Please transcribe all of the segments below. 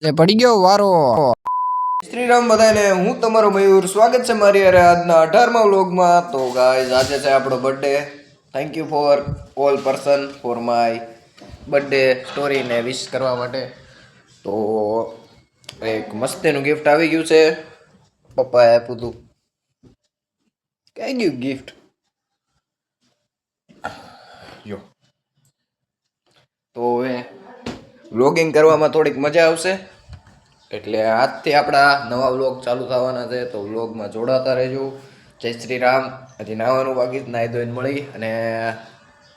પડી ગયો વારો. શ્રી રામ બધાને, હું તમારો મયુર. સ્વાગત છે મારી યાર આજના 18મા વ્લોગમાં. તો ગાઈઝ આજે છે આપણો birthday. Thank you for all person for my birthday સ્ટોરીને વિશ કરવા માટે. તો એક મસ્તીનું ગિફ્ટ આવી ગયું છે. પપ્પાએ આપ્યું હતું. કઈ ગયું ગિફ્ટ? જો તો હવે વ્લોગિંગ કરવામાં થોડીક મજા આવશે, એટલે આજથી આપણા નવા વ્લોગ ચાલુ થવાના છે. તો વ્લોગમાં જોડાતા રહેજો. જય શ્રી રામ. હજી નાવાનું બાકી જ, નાહી ધોઈને મળી. અને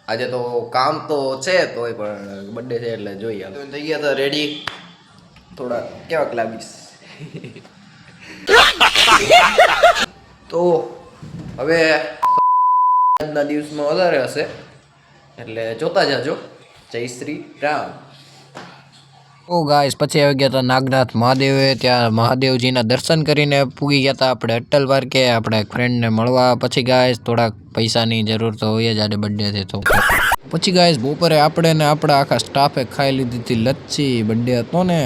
આજે તો કામ તો છે તોય પણ બર્થડે છે એટલે જોઈએ. થઈ ગયા હતા રેડી. થોડા કેવાક લાગીશ તો હવે આજના દિવસમાં વધારે હશે એટલે જોતા જાજો. જય શ્રી રામ. ઓ ગાઈસ, પછી આવી ગયા હતા નાગનાથ મહાદેવે. ત્યાં મહાદેવજીના દર્શન કરીને પૂગી ગયા હતા આપણે અટ્ટલ પાર્કે આપણે એક ફ્રેન્ડને મળવા. પછી ગાઈસ થોડાક પૈસાની જરૂર તો હોય જ, આજે બર્થડે છે તો. પછી ગાઈસ બપોરે આપણે ને આપણા આખા સ્ટાફે ખાઈ લીધી હતી લચ્છી. બર્થડે હતો ને.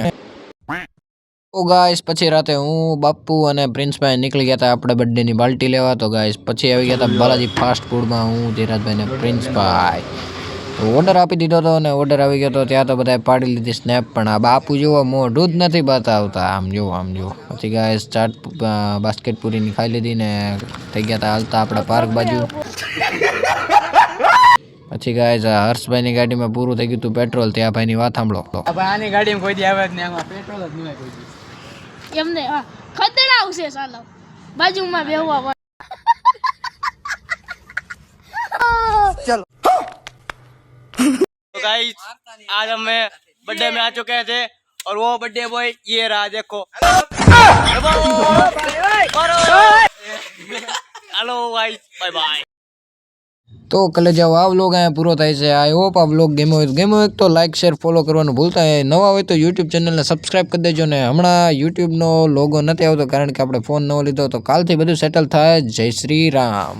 ઓ ગાઈસ પછી રાતે હું, બાપુ અને પ્રિન્સભાઈ નીકળી ગયા હતા આપણે બર્થડેની બાલ્ટી લેવા. તો ગાઈસ પછી આવી ગયા હતા બાલાજી ફાસ્ટ ફૂડમાં હું, ધીરાજભાઈ ને પ્રિન્સભાઈ. તો ઓર્ડર આપી દીધો હતો અને ઓર્ડર આવી ગયો હતો. ત્યાં તો બધાએ પાડી લીધી સ્નેપ, પણ આ બાપુ જુઓ મોઢું જ નથી બતાવતા. આમ જુઓ આમ જુઓ. પછી ગાઈસ ચાટ બાસ્કેટ પૂરીની ખાઈ લીધી ને થઈ ગયા હતા હાલતા આપણે પાર્ક બાજુ. પછી ગાઈસ હર્ષભાઈની ગાડીમાં પૂરું થઈ ગયું હતું પેટ્રોલ. ત્યાં ભાઈની વાત સાંભળો. આની ગાડીમાં કોઈ દી આવે જ નહીં, આમાં પેટ્રોલ જ નહીં કોઈ દી. એમને ખતરા આવશે સાલો બાજુમાં બેહવા. चलो तो गाइस आज हमें बर्थडे में आ चुके थे और वो बर्थडे बॉय ये रहा, देखो. Hello guys, bye bye. તો કલે જાઓ આ વ્લોગ અહીંયા પૂરો થાય છે. આઈ હોપ આ વ્લોગ ગમ્યો હોય તો લાઈક શેર ફોલો કરવાનું ભૂલતા નહીં. નવા હોય તો યુટ્યુબ ચેનલને સબસ્ક્રાઈબ કરી દેજો. ને હમણાં યુટ્યુબનો લોગો નથી આવતો કારણ કે આપણે ફોન નવો લીધો, તો કાલથી બધું સેટલ થાય. જય શ્રી રામ.